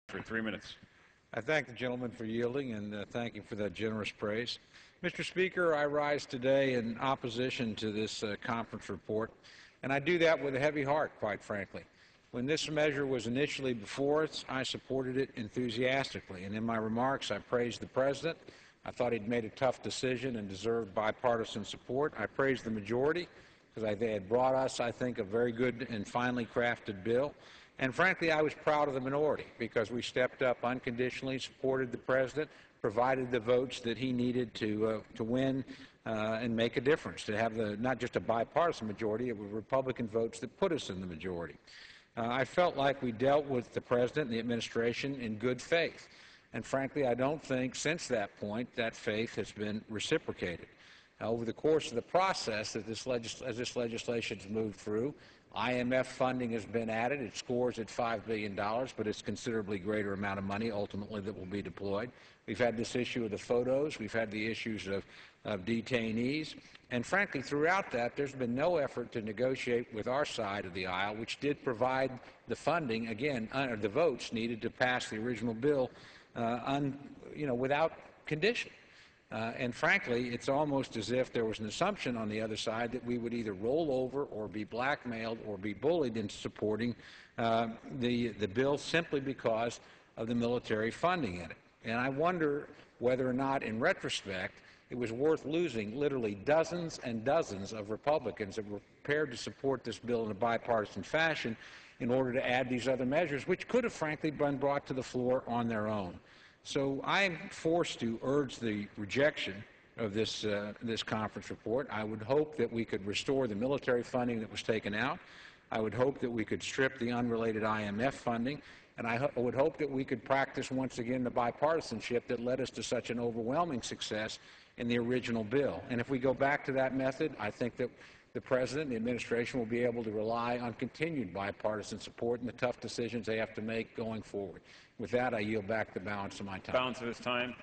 For 3 minutes. I thank the gentleman for yielding and thank him for that generous praise. Mr. Speaker, I rise today in opposition to this conference report, and I do that with a heavy heart, quite frankly. When this measure was initially before us, I supported it enthusiastically, and in my remarks, I praised the President. I thought he'd made a tough decision and deserved bipartisan support. I praised the majority because they had brought us, I think, a very good and finely crafted bill. And frankly, I was proud of the minority because we stepped up unconditionally, supported the President, provided the votes that he needed to win and make a difference, to have not just a bipartisan majority, it was Republican votes that put us in the majority. I felt like we dealt with the President and the administration in good faith. And frankly, I don't think since that point that faith has been reciprocated. Over the course of the process as this legislation has moved through, IMF funding has been added. It scores at $5 billion, but it's a considerably greater amount of money ultimately that will be deployed. We've had this issue of the photos. We've had the issues of detainees. And frankly, throughout that, there's been no effort to negotiate with our side of the aisle, which did provide the funding, again, the votes needed to pass the original bill without condition. And frankly, it's almost as if there was an assumption on the other side that we would either roll over or be blackmailed or be bullied into supporting the bill simply because of the military funding in it. And I wonder whether or not, in retrospect, it was worth losing literally dozens and dozens of Republicans that were prepared to support this bill in a bipartisan fashion in order to add these other measures, which could have, frankly, been brought to the floor on their own. So I'm forced to urge the rejection of this conference report. I would hope that we could restore the military funding that was taken out. I would hope that we could strip the unrelated IMF funding. And I would hope that we could practice once again the bipartisanship that led us to such an overwhelming success in the original bill. And if we go back to that method, I think that the President and the administration will be able to rely on continued bipartisan support in the tough decisions they have to make going forward. With that, I yield back the balance of my time. Balance of his time.